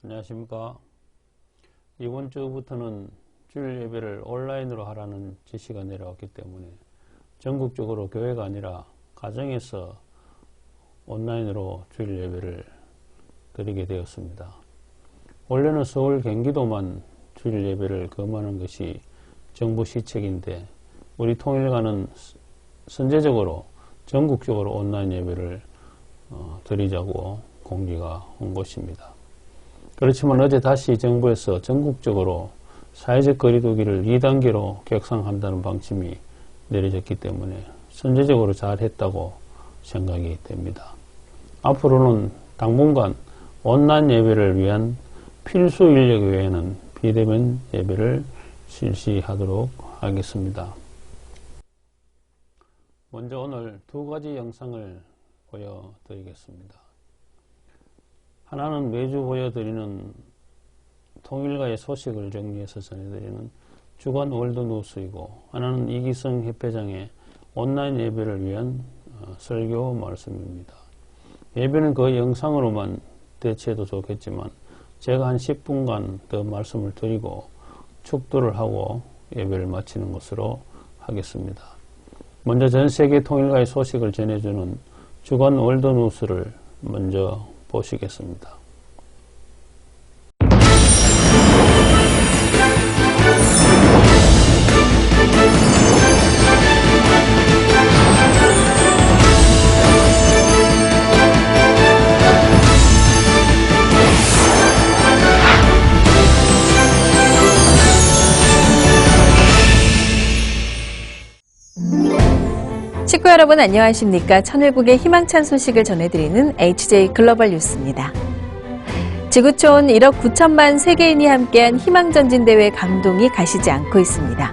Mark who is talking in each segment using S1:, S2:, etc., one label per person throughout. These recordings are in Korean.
S1: 안녕하십니까. 이번 주부터는 주일 예배를 온라인으로 하라는 지시가 내려왔기 때문에 전국적으로 교회가 아니라 가정에서 온라인으로 주일 예배를 드리게 되었습니다. 원래는 서울, 경기도만 주일 예배를 금하는 것이 정부 시책인데 우리 통일가는 선제적으로 전국적으로 온라인 예배를 드리자고 공지가 온 것입니다. 그렇지만 어제 다시 정부에서 전국적으로 사회적 거리두기를 2단계로 격상한다는 방침이 내려졌기 때문에 선제적으로 잘했다고 생각이 됩니다. 앞으로는 당분간 온라인 예배를 위한 필수 인력 외에는 비대면 예배를 실시하도록 하겠습니다. 먼저 오늘 두 가지 영상을 보여드리겠습니다. 하나는 매주 보여드리는 통일가의 소식을 정리해서 전해드리는 주간 월드뉴스이고, 하나는 이기성 협회장의 온라인 예배를 위한 설교 말씀입니다. 예배는 그 영상으로만 대체해도 좋겠지만 제가 한 10분간 더 말씀을 드리고 축도를 하고 예배를 마치는 것으로 하겠습니다. 먼저 전세계 통일가의 소식을 전해주는 주간 월드뉴스를 먼저 보시겠습니다.
S2: 식구 여러분 안녕하십니까? 천일국의 희망찬 소식을 전해드리는 HJ 글로벌 뉴스입니다. 지구촌 1억 9천만 세계인이 함께한 희망전진대회 감동이 가시지 않고 있습니다.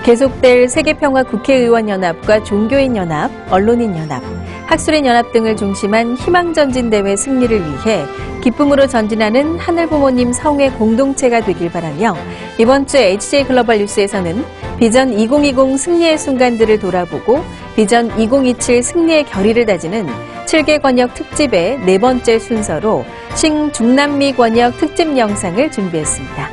S2: 계속될 세계평화 국회의원연합과 종교인연합, 언론인연합, 학술인연합 등을 중심한 희망전진대회 승리를 위해 기쁨으로 전진하는 하늘부모님 성회 공동체가 되길 바라며 이번 주 HJ 글로벌 뉴스에서는 비전 2020 승리의 순간들을 돌아보고 비전 2027 승리의 결의를 다지는 7개 권역 특집의 네 번째 순서로 신중남미 권역 특집 영상을 준비했습니다.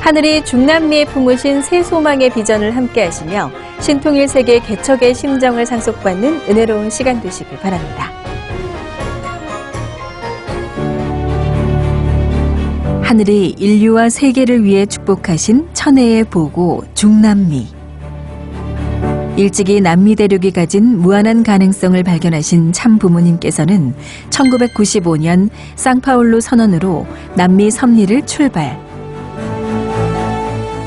S2: 하늘이 중남미에 품으신 새 소망의 비전을 함께 하시며 신통일 세계 개척의 심정을 상속받는 은혜로운 시간 되시길 바랍니다. 하늘이 인류와 세계를 위해 축복하신 천혜의 보고 중남미. 일찍이 남미 대륙이 가진 무한한 가능성을 발견하신 참 부모님께서는 1995년 상파울루 선언으로 남미 섭리를 출발.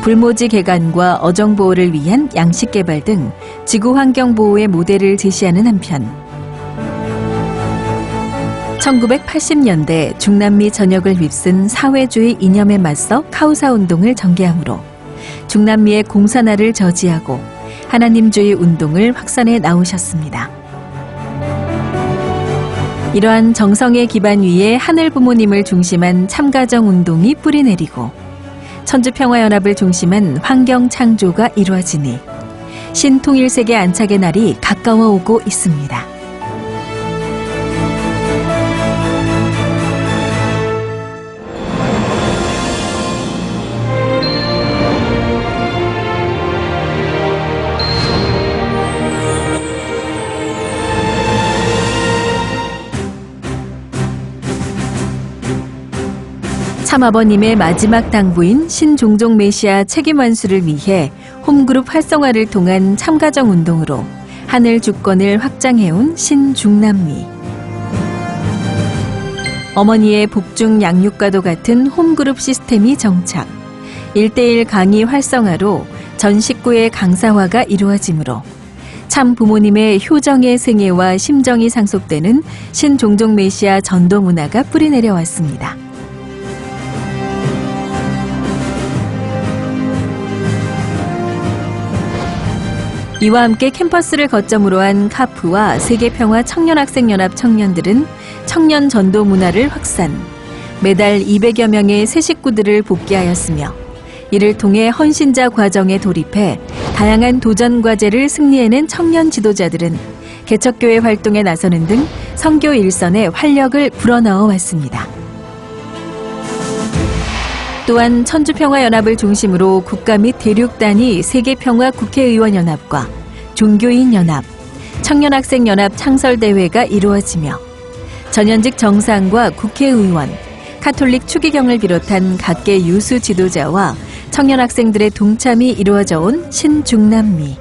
S2: 불모지 개간과 어종 보호를 위한 양식 개발 등 지구 환경 보호의 모델을 제시하는 한편 1980년대 중남미 전역을 휩쓴 사회주의 이념에 맞서 카우사 운동을 전개함으로 중남미의 공산화를 저지하고 하나님주의 운동을 확산해 나오셨습니다. 이러한 정성의 기반 위에 하늘 부모님을 중심한 참가정 운동이 뿌리내리고 천주평화연합을 중심한 환경창조가 이루어지니 신통일세계 안착의 날이 가까워 오고 있습니다. 참아버님의 마지막 당부인 신종종 메시아 책임 완수를 위해 홈그룹 활성화를 통한 참가정 운동으로 하늘 주권을 확장해온 신중남미. 어머니의 복중 양육과도 같은 홈그룹 시스템이 정착, 1:1 강의 활성화로 전 식구의 강사화가 이루어지므로 참 부모님의 효정의 생애와 심정이 상속되는 신종종 메시아 전도 문화가 뿌리내려왔습니다. 이와 함께 캠퍼스를 거점으로 한 카프와 세계평화 청년학생연합 청년들은 청년 전도 문화를 확산, 매달 200여 명의 새 식구들을 복귀하였으며 이를 통해 헌신자 과정에 돌입해 다양한 도전 과제를 승리해낸 청년 지도자들은 개척교회 활동에 나서는 등 선교 일선에 활력을 불어넣어 왔습니다. 또한 천주평화연합을 중심으로 국가 및 대륙 단위 세계평화국회의원연합과 종교인연합, 청년학생연합 창설대회가 이루어지며 전현직 정상과 국회의원, 카톨릭 추기경을 비롯한 각계 유수 지도자와 청년학생들의 동참이 이루어져 온 신중남미.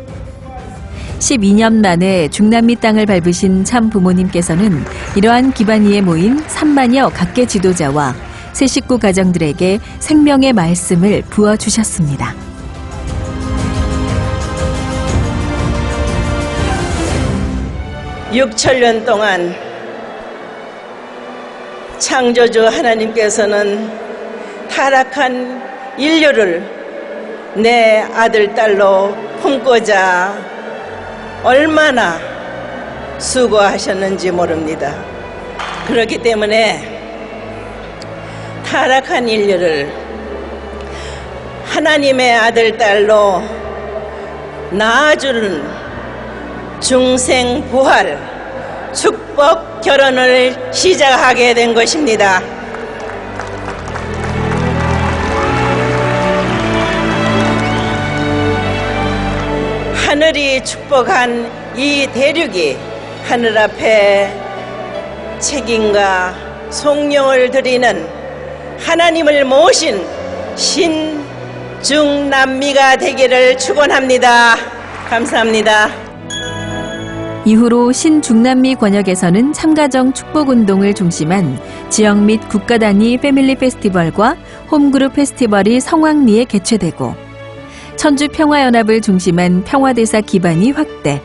S2: 12년 만에 중남미 땅을 밟으신 참 부모님께서는 이러한 기반 위에 모인 3만여 각계 지도자와 새 식구 가정들에게 생명의 말씀을 부어주셨습니다.
S3: (6천년) 동안 창조주 하나님께서는 타락한 인류를 내 아들, 딸로 품고자 얼마나 수고하셨는지 모릅니다. 그렇기 때문에 타락한 인류를 하나님의 아들, 딸로 낳아주는 중생 부활 축복 결혼을 시작하게 된 것입니다. 하늘이 축복한 이 대륙이 하늘 앞에 책임과 송영을 드리는 하나님을 모신 신중남미가 되기를 축원합니다. 감사합니다.
S2: 이후로 신중남미 권역에서는 참가정 축복운동을 중심한 지역 및 국가 단위 패밀리 페스티벌과 홈그룹 페스티벌이 성황리에 개최되고 천주평화연합을 중심한 평화대사 기반이 확대,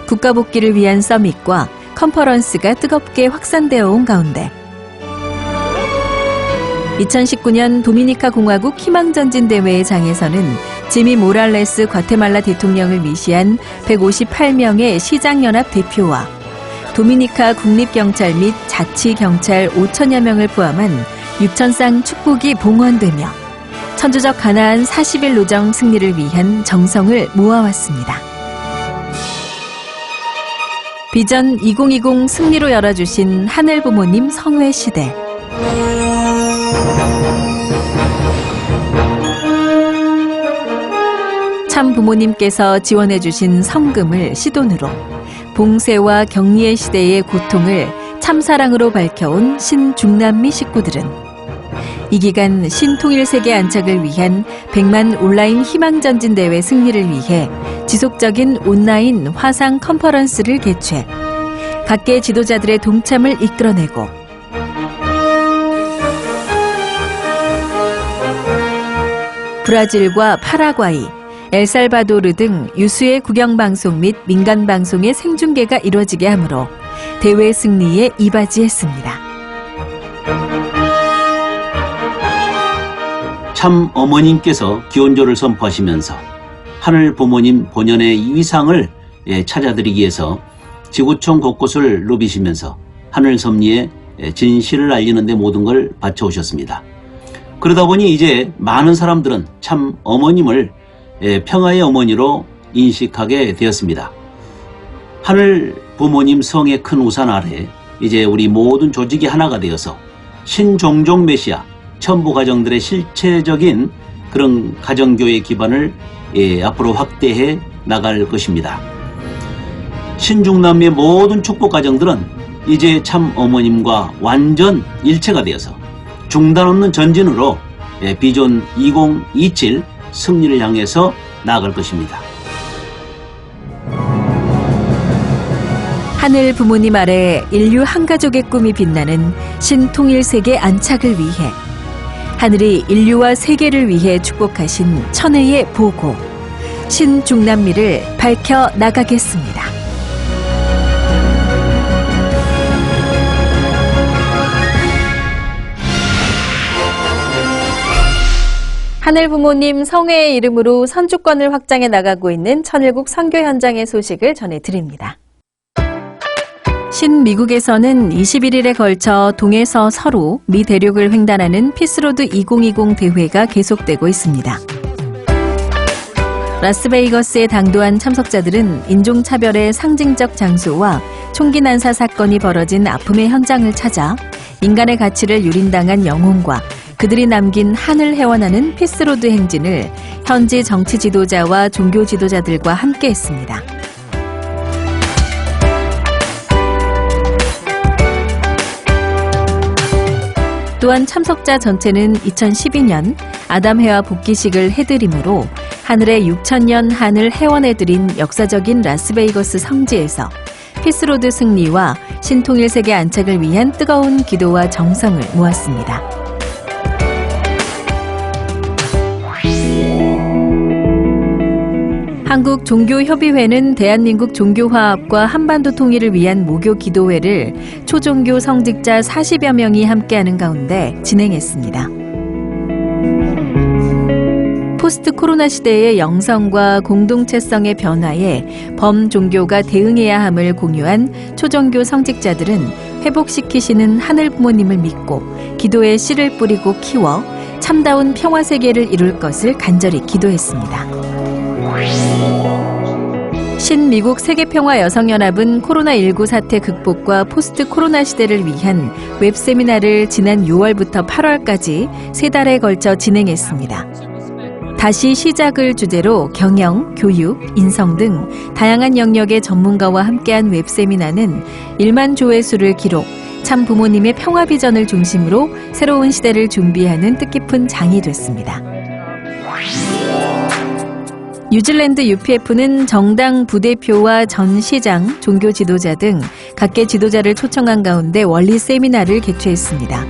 S2: 국가복귀를 위한 서밋과 컨퍼런스가 뜨겁게 확산되어 온 가운데 2019년 도미니카 공화국 희망전진대회의 장에서는 지미 모랄레스 과테말라 대통령을 미시한 158명의 시장연합 대표와 도미니카 국립경찰 및 자치경찰 5천여 명을 포함한 6,000쌍 축복이 봉헌되며 천주적 가나안 40일 노정 승리를 위한 정성을 모아왔습니다. 비전 2020 승리로 열어주신 하늘부모님 성회시대. 참 부모님께서 지원해주신 성금을 시돈으로 봉쇄와 격리의 시대의 고통을 참사랑으로 밝혀온 신중남미 식구들은 이 기간 신통일세계 안착을 위한 100만 온라인 희망전진대회 승리를 위해 지속적인 온라인 화상 컨퍼런스를 개최, 각계 지도자들의 동참을 이끌어내고 브라질과 파라과이, 엘살바도르 등 유수의 국영방송 및 민간방송의 생중계가 이루어지게 하므로 대회 승리에 이바지했습니다.
S4: 참 어머님께서 기원조를 선포하시면서 하늘 부모님 본연의 위상을 찾아드리기 위해서 지구촌 곳곳을 누비시면서 하늘 섭리에 진실을 알리는 데 모든 걸 바쳐오셨습니다. 그러다 보니 이제 많은 사람들은 참 어머님을 평화의 어머니로 인식하게 되었습니다. 하늘 부모님 성의 큰 우산 아래 이제 우리 모든 조직이 하나가 되어서 신종종 메시아 천부 가정들의 실체적인 그런 가정교회 기반을 앞으로 확대해 나갈 것입니다. 신중남미의 모든 축복 가정들은 이제 참 어머님과 완전 일체가 되어서 중단 없는 전진으로 비전 2027 승리를 향해서 나아갈 것입니다.
S2: 하늘 부모님 아래 인류 한 가족의 꿈이 빛나는 신통일세계 안착을 위해 하늘이 인류와 세계를 위해 축복하신 천혜의 보고 신중남미를 밝혀 나가겠습니다. 하늘 부모님 성회의 이름으로 선주권을 확장해 나가고 있는 천일국 선교 현장의 소식을 전해드립니다. 신미국에서는 21일에 걸쳐 동에서 서로 미 대륙을 횡단하는 피스로드 2020 대회가 계속되고 있습니다. 라스베이거스에 당도한 참석자들은 인종차별의 상징적 장소와 총기 난사 사건이 벌어진 아픔의 현장을 찾아 인간의 가치를 유린당한 영혼과 그들이 남긴 한을 헤워나는 피스로드 행진을 현지 정치 지도자와 종교 지도자들과 함께 했습니다. 또한 참석자 전체는 2012년 아담해와 복귀식을 해드림으로 하늘의 6,000년 한을 헤워내드린 역사적인 라스베이거스 성지에서 피스로드 승리와 신통일 세계 안착을 위한 뜨거운 기도와 정성을 모았습니다. 한국종교협의회는 대한민국 종교화합과 한반도 통일을 위한 모교 기도회를 초종교 성직자 40여 명이 함께하는 가운데 진행했습니다. 포스트 코로나 시대의 영성과 공동체성의 변화에 범종교가 대응해야 함을 공유한 초종교 성직자들은 회복시키시는 하늘 부모님을 믿고 기도의 씨를 뿌리고 키워 참다운 평화 세계를 이룰 것을 간절히 기도했습니다. 신미국 세계평화여성연합은 코로나19 사태 극복과 포스트 코로나 시대를 위한 웹세미나를 지난 6월부터 8월까지 3달에 걸쳐 진행했습니다. 다시 시작을 주제로 경영, 교육, 인성 등 다양한 영역의 전문가와 함께한 웹세미나는 1만 조회수를 기록, 참 부모님의 평화 비전을 중심으로 새로운 시대를 준비하는 뜻깊은 장이 됐습니다. 뉴질랜드 UPF는 정당 부대표와 전 시장, 종교 지도자 등 각계 지도자를 초청한 가운데 원리 세미나를 개최했습니다.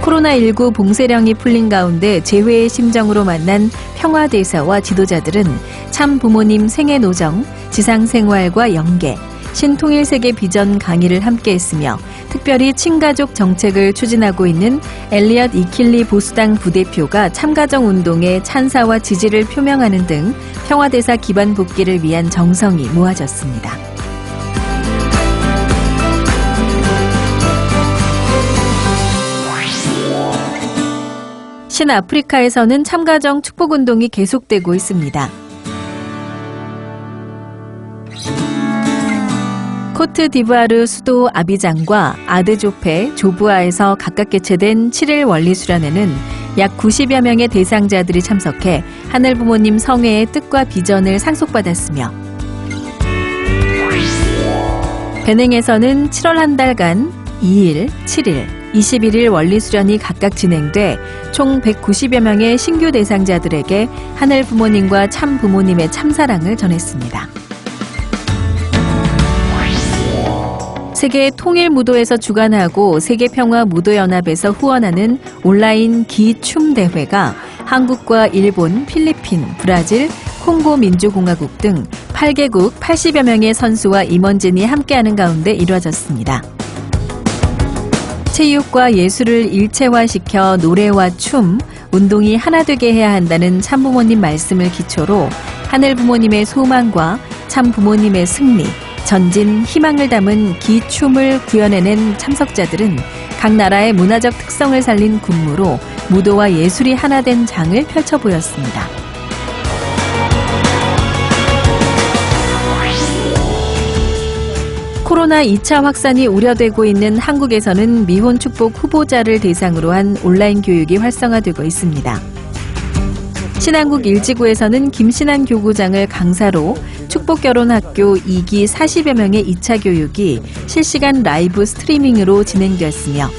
S2: 코로나19 봉쇄령이 풀린 가운데 재회의 심정으로 만난 평화대사와 지도자들은 참 부모님 생애 노정, 지상생활과 연계, 신통일 세계 비전 강의를 함께했으며 특별히 친가족 정책을 추진하고 있는 엘리엇 이킬리 보수당 부대표가 참가정 운동에 찬사와 지지를 표명하는 등 평화대사 기반 복귀를 위한 정성이 모아졌습니다. 신아프리카에서는 참가정 축복운동이 계속되고 있습니다. 코트디부아르 수도 아비장과 아드조페, 조부아에서 각각 개최된 7일 원리 수련회는 약 90여 명의 대상자들이 참석해 하늘 부모님 성회의 뜻과 비전을 상속받았으며 베냉에서는 7월 한 달간 2일, 7일, 21일 원리 수련이 각각 진행돼 총 190여 명의 신규 대상자들에게 하늘 부모님과 참 부모님의 참사랑을 전했습니다. 세계 통일무도에서 주관하고 세계평화무도연합에서 후원하는 온라인 기춤 대회가 한국과 일본, 필리핀, 브라질, 콩고 민주공화국 등 8개국 80여 명의 선수와 임원진이 함께하는 가운데 이루어졌습니다. 체육과 예술을 일체화시켜 노래와 춤, 운동이 하나 되게 해야 한다는 참부모님 말씀을 기초로 하늘 부모님의 소망과 참 부모님의 승리, 전진, 희망을 담은 기춤을 구현해낸 참석자들은 각 나라의 문화적 특성을 살린 군무로 무도와 예술이 하나 된 장을 펼쳐 보였습니다. 코로나 2차 확산이 우려되고 있는 한국에서는 미혼 축복 후보자를 대상으로 한 온라인 교육이 활성화되고 있습니다. 신안국 일지구에서는 김신안 교구장을 강사로 축복결혼학교 2기 40여 명의 2차 교육이 실시간 라이브 스트리밍으로 진행되었으며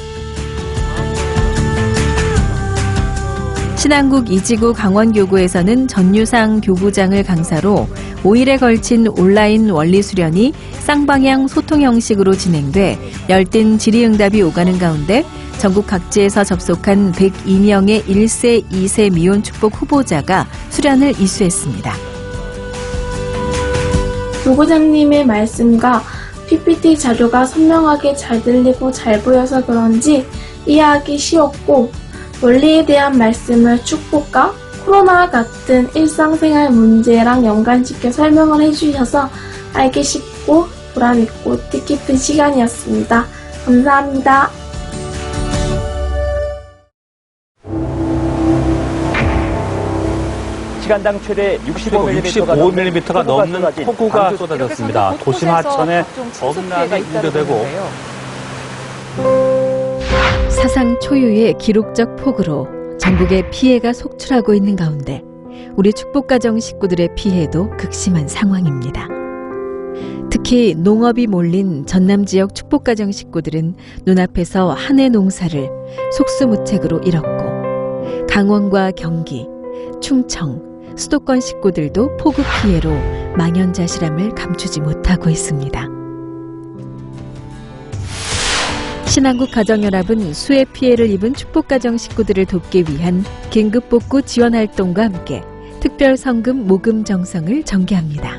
S2: 신안국 2지구 강원교구에서는 전유상 교구장을 강사로 5일에 걸친 온라인 원리 수련이 쌍방향 소통 형식으로 진행돼 열띤 질의응답이 오가는 가운데 전국 각지에서 접속한 102명의 1세, 2세 미혼 축복 후보자가 수련을 이수했습니다.
S5: 교구장님의 말씀과 PPT 자료가 선명하게 잘 들리고 잘 보여서 그런지 이해하기 쉬웠고 원리에 대한 말씀을 축복과 코로나 같은 일상생활 문제랑 연관시켜 설명을 해주셔서 알기 쉽고 보람있고 뜻깊은 시간이었습니다. 감사합니다.
S6: 시간당 최대 65mm가 넘는 폭우가 쏟아졌습니다. 도심 하천에 엄란이 우려되고
S2: 사상 초유의 기록적 폭우로 전국의 피해가 속출하고 있는 가운데 우리 축복가정 식구들의 피해도 극심한 상황입니다. 특히 농업이 몰린 전남 지역 축복가정 식구들은 눈앞에서 한 해 농사를 속수무책으로 잃었고 강원과 경기, 충청, 수도권 식구들도 폭우 피해로 망연자실함을 감추지 못하고 있습니다. 신한국 가정연합은 수해 피해를 입은 축복가정 식구들을 돕기 위한 긴급복구 지원활동과 함께 특별성금 모금 정성을 전개합니다.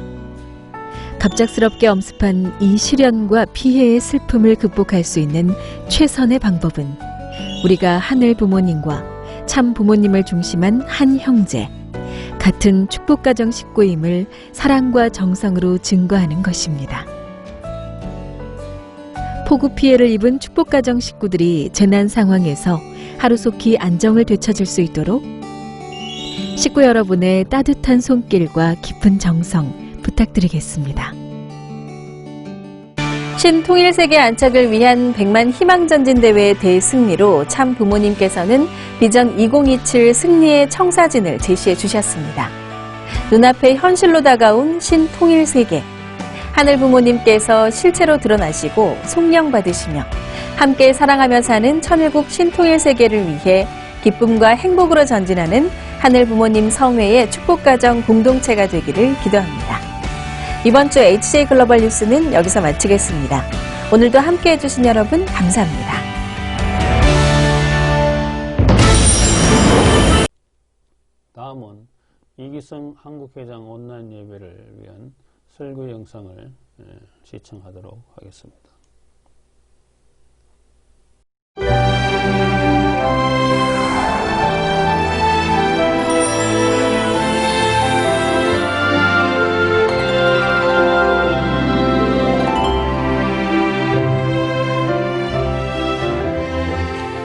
S2: 갑작스럽게 엄습한 이 시련과 피해의 슬픔을 극복할 수 있는 최선의 방법은 우리가 하늘 부모님과 참 부모님을 중심한 한 형제, 같은 축복가정 식구임을 사랑과 정성으로 증거하는 것입니다. 폭우 피해를 입은 축복가정 식구들이 재난 상황에서 하루속히 안정을 되찾을 수 있도록 식구 여러분의 따뜻한 손길과 깊은 정성 부탁드리겠습니다.
S7: 신통일세계 안착을 위한 100만 희망전진대회의 대승리로 참 부모님께서는 비전 2027 승리의 청사진을 제시해 주셨습니다. 눈앞에 현실로 다가온 신통일세계. 하늘 부모님께서 실체로 드러나시고 속령받으시며 함께 사랑하며 사는 천일국 신통일세계를 위해 기쁨과 행복으로 전진하는 하늘 부모님 성회의 축복가정 공동체가 되기를 기도합니다. 이번 주 HJ 글로벌 뉴스는 여기서 마치겠습니다. 오늘도 함께해 주신 여러분 감사합니다.
S1: 다음은 이기성 한국회장 온라인 예배를 위한 설교 영상을 시청하도록 하겠습니다.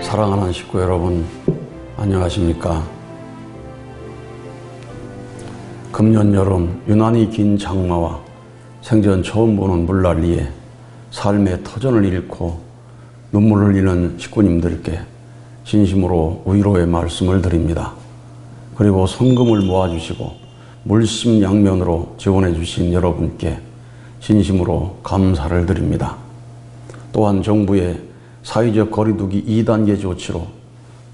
S8: 사랑하는 식구 여러분, 안녕하십니까? 금년 여름 유난히 긴 장마와 생전 처음 보는 물난리에 삶의 터전을 잃고 눈물을 흘리는 식구님들께 진심으로 위로의 말씀을 드립니다. 그리고 성금을 모아주시고 물심양면으로 지원해 주신 여러분께 진심으로 감사를 드립니다. 또한 정부의 사회적 거리두기 2단계 조치로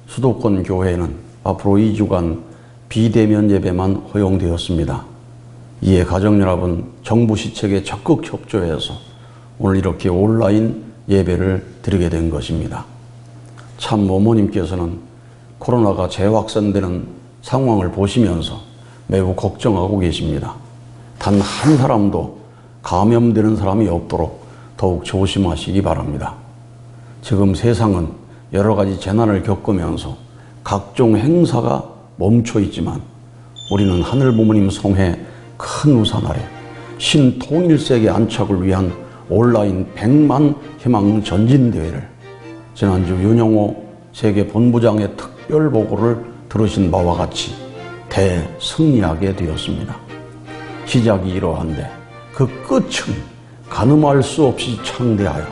S8: 수도권 교회는 앞으로 2주간 비대면 예배만 허용되었습니다. 이에 가정연합은 정부 시책에 적극 협조해서 오늘 이렇게 온라인 예배를 드리게 된 것입니다. 참 어머님께서는 코로나가 재확산되는 상황을 보시면서 매우 걱정하고 계십니다. 단 한 사람도 감염되는 사람이 없도록 더욱 조심하시기 바랍니다. 지금 세상은 여러 가지 재난을 겪으면서 각종 행사가 멈춰 있지만 우리는 하늘 부모님 성회 큰 우산 아래 신통일세계 안착을 위한 온라인 100만 희망 전진대회를 지난주 윤영호 세계 본부장의 특별 보고를 들으신 바와 같이 대승리하게 되었습니다. 시작이 이러한데 그 끝은 가늠할 수 없이 창대하여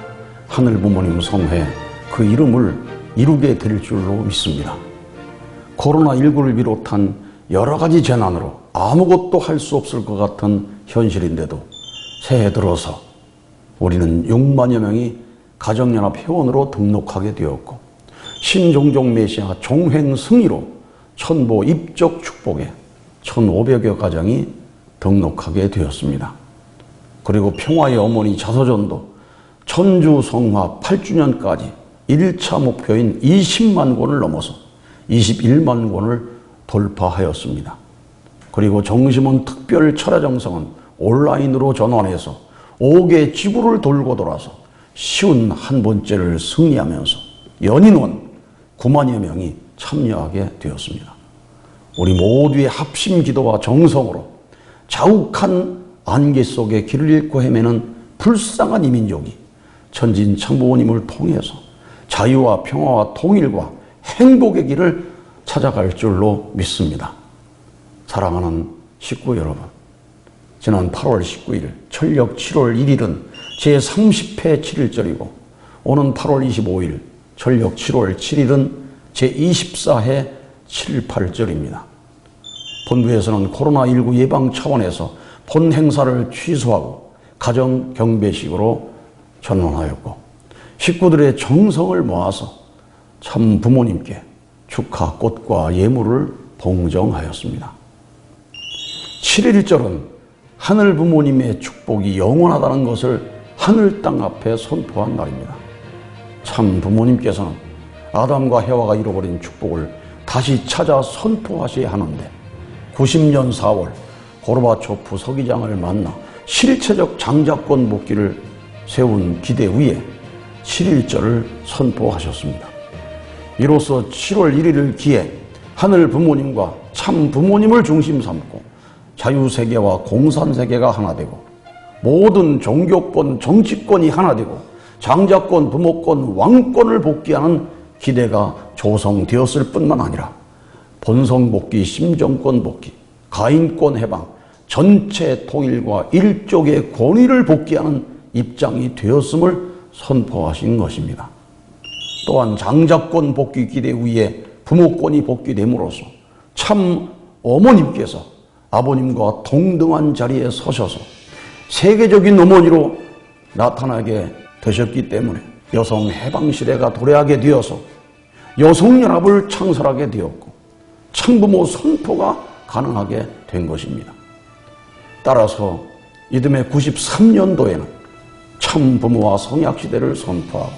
S8: 하늘 부모님 성회 그 이름을 이루게 될 줄로 믿습니다. 코로나19를 비롯한 여러 가지 재난으로 아무것도 할 수 없을 것 같은 현실인데도 새해 들어서 우리는 6만여 명이 가정연합 회원으로 등록하게 되었고 신종종 메시아 종횡 승리로 천보 입적 축복에 1,500여 가정이 등록하게 되었습니다. 그리고 평화의 어머니 자서전도 천주 성화 8주년까지 1차 목표인 20만 권을 넘어서 21만 권을 돌파하였습니다. 그리고 정심원 특별 철야정성은 온라인으로 전환해서 5개 지구를 돌고 돌아서 쉬운 한 번째를 승리하면서 연인원 9만여 명이 참여하게 되었습니다. 우리 모두의 합심 기도와 정성으로 자욱한 안개 속에 길을 잃고 헤매는 불쌍한 이민족이 천진 참부모님을 통해서 자유와 평화와 통일과 행복의 길을 찾아갈 줄로 믿습니다. 사랑하는 식구 여러분, 지난 8월 19일, 철력 7월 1일은 제30회 7일절이고 오는 8월 25일, 철력 7월 7일은 제24회 7.8절입니다. 본부에서는 코로나19 예방 차원에서 본 행사를 취소하고 가정 경배식으로 전원하였고, 식구들의 정성을 모아서 참 부모님께 축하 꽃과 예물을 봉정하였습니다. 7.1절은 하늘 부모님의 축복이 영원하다는 것을 하늘 땅 앞에 선포한 날입니다. 참 부모님께서는 아담과 해와가 잃어버린 축복을 다시 찾아 선포하셔야 하는데, 90년 4월 고르바초프 서기장을 만나 실체적 장자권 복귀를 세운 기대 위에 7.1절을 선포하셨습니다. 이로써 7월 1일을 기해 하늘 부모님과 참 부모님을 중심 삼고 자유세계와 공산세계가 하나 되고, 모든 종교권, 정치권이 하나 되고 장자권, 부모권, 왕권을 복귀하는 기대가 조성되었을 뿐만 아니라 본성 복귀, 심정권 복귀, 가인권 해방, 전체 통일과 일족의 권위를 복귀하는 입장이 되었음을 선포하신 것입니다. 또한 장자권 복귀 기대 위에 부모권이 복귀됨으로써 참 어머님께서 아버님과 동등한 자리에 서셔서 세계적인 어머니로 나타나게 되셨기 때문에 여성 해방 시대가 도래하게 되어서 여성연합을 창설하게 되었고 참부모 선포가 가능하게 된 것입니다. 따라서 이듬해 93년도에는 참부모와 성약시대를 선포하고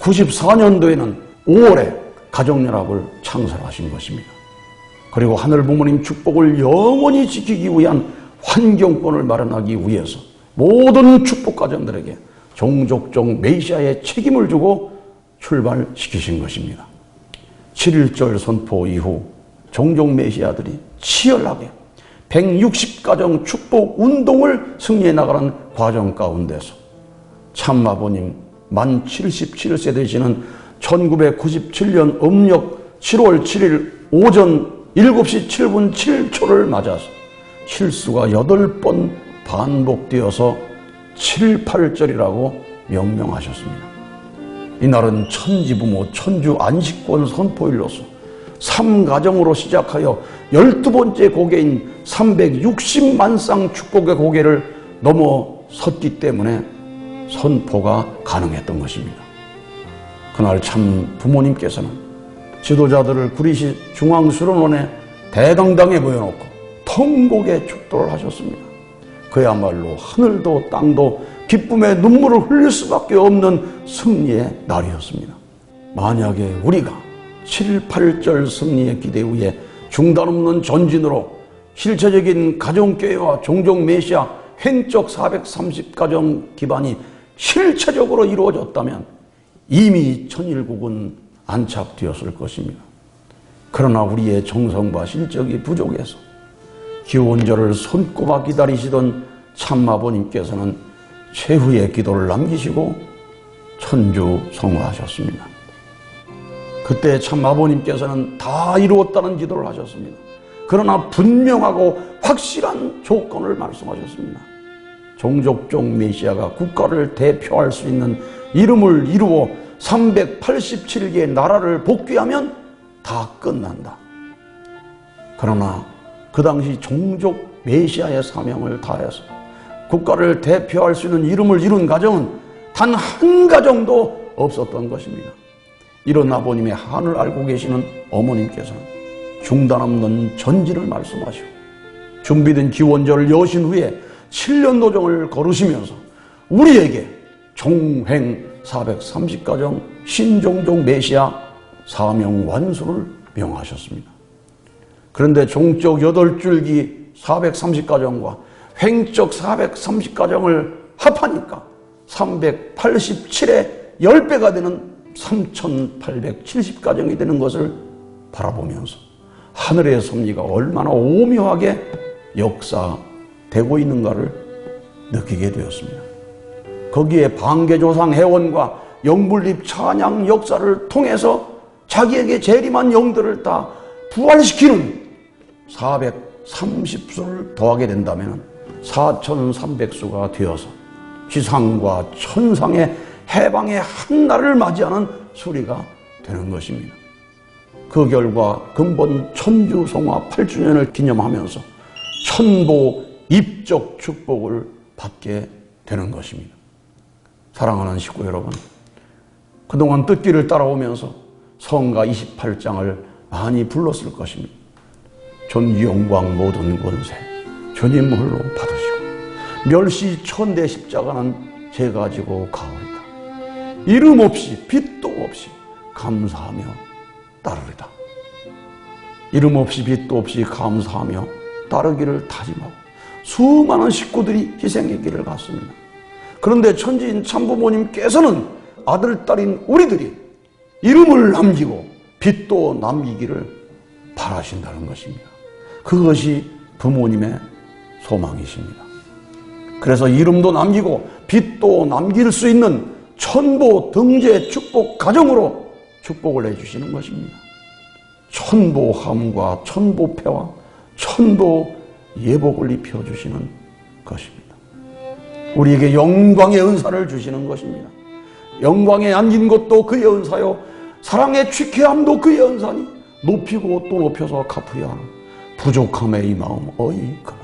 S8: 94년도에는 5월에 가정연합을 창설하신 것입니다. 그리고 하늘 부모님 축복을 영원히 지키기 위한 환경권을 마련하기 위해서 모든 축복 가정들에게 종족종 메시아의 책임을 주고 출발시키신 것입니다. 7.1절 선포 이후 종족 메시아들이 치열하게 160가정 축복 운동을 승리해 나가는 과정 가운데서 참 아버님 만 77세 되시는 1997년 음력 7월 7일 오전 7시 7분 7초를 맞아서 실수가 8번 반복되어서 7.8절이라고 명명하셨습니다. 이날은 천지부모 천주 안식권 선포일로서 3가정으로 시작하여 12번째 고개인 360만 쌍 축복의 고개를 넘어섰기 때문에 선포가 가능했던 것입니다. 그날 참 부모님께서는 지도자들을 구리시 중앙수련원에 대강당에 모여놓고 통곡의 축도를 하셨습니다. 그야말로 하늘도 땅도 기쁨의 눈물을 흘릴 수밖에 없는 승리의 날이었습니다. 만약에 우리가 7.8절 승리의 기대 위에 중단 없는 전진으로 실체적인 가정교회와 종족 메시아 횡적 430가정 기반이 실체적으로 이루어졌다면 이미 천일국은 안착되었을 것입니다. 그러나 우리의 정성과 실적이 부족해서 기원절을 손꼽아 기다리시던 참아버님께서는 최후의 기도를 남기시고 천주성화하셨습니다. 그때 참아버님께서는 다 이루었다는 기도를 하셨습니다. 그러나 분명하고 확실한 조건을 말씀하셨습니다. 종족종 메시아가 국가를 대표할 수 있는 이름을 이루어 387개의 나라를 복귀하면 다 끝난다. 그러나 그 당시 종족 메시아의 사명을 다해서 국가를 대표할 수 있는 이름을 이룬 가정은 단 한 가정도 없었던 것입니다. 이런 아버님의 한을 알고 계시는 어머님께서는 중단 없는 전진을 말씀하시고 준비된 기원절을 여신 후에 7년 노정을 걸으시면서 우리에게 종횡 430가정 신종족 메시아 사명 완수를 명하셨습니다. 그런데 종적 8줄기 430가정과 횡적 430가정을 합하니까 387의 10배가 되는 3870가정이 되는 것을 바라보면서 하늘의 섭리가 얼마나 오묘하게 역사되고 있는가를 느끼게 되었습니다. 거기에 방계조상 회원과 영불립 찬양 역사를 통해서 자기에게 재림한 영들을 다 부활시키는 430수를 더하게 된다면 4300수가 되어서 지상과 천상의 해방의 한날을 맞이하는 수리가 되는 것입니다. 그 결과 근본 천주성화 8주년을 기념하면서 천보 입적 축복을 받게 되는 것입니다. 사랑하는 식구 여러분, 그동안 뜻길을 따라오면서 성가 28장을 많이 불렀을 것입니다. 존귀 영광 모든 권세 주님 홀로 받으시고 멸시 천대 십자가는 제가 지고 가오리다. 이름 없이 빛도 없이 감사하며 따르리다. 이름 없이 빛도 없이 감사하며 따르기를 다짐하고 수많은 식구들이 희생의 길을 갔습니다. 그런데 천지인 참부모님께서는 아들, 딸인 우리들이 이름을 남기고 빛도 남기기를 바라신다는 것입니다. 그것이 부모님의 소망이십니다. 그래서 이름도 남기고 빛도 남길 수 있는 천보 등재 축복 가정으로 축복을 해주시는 것입니다. 천보함과 천보패와 천보 예복을 입혀주시는 것입니다. 우리에게 영광의 은사를 주시는 것입니다. 영광에 안긴 것도 그의 은사요 사랑의 취쾌함도 그의 은사니 높이고 또 높여서 갚으야 하는 부족함의 이 마음 어이 그날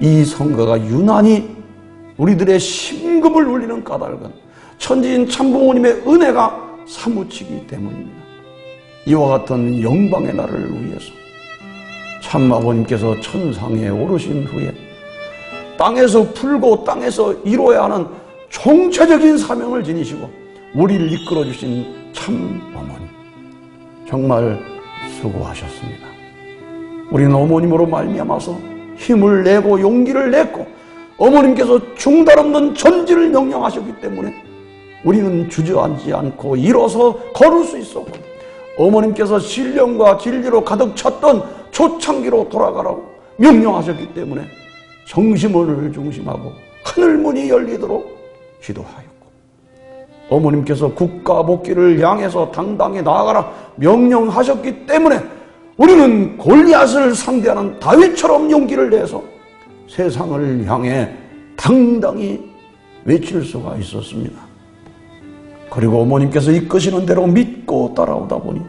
S8: 이 성가가 유난히 우리들의 심금을 울리는 까닭은 천지인 참부모님의 은혜가 사무치기 때문입니다. 이와 같은 영광의 날을 위해서 참아버님께서 천상에 오르신 후에 땅에서 풀고 땅에서 이루어야 하는 총체적인 사명을 지니시고 우리를 이끌어주신 참어머니 정말 수고하셨습니다. 우리는 어머님으로 말미암아서 힘을 내고 용기를 냈고 어머님께서 중단 없는 전진을 명령하셨기 때문에 우리는 주저앉지 않고 일어서 걸을 수 있었고 어머님께서 신령과 진리로 가득 찼던 초창기로 돌아가라고 명령하셨기 때문에 정심원을 중심하고 하늘문이 열리도록 기도하였고 어머님께서 국가 복귀를 향해서 당당히 나아가라 명령하셨기 때문에 우리는 골리앗을 상대하는 다윗처럼 용기를 내서 세상을 향해 당당히 외칠 수가 있었습니다. 그리고 어머님께서 이끄시는 대로 믿고 따라오다 보니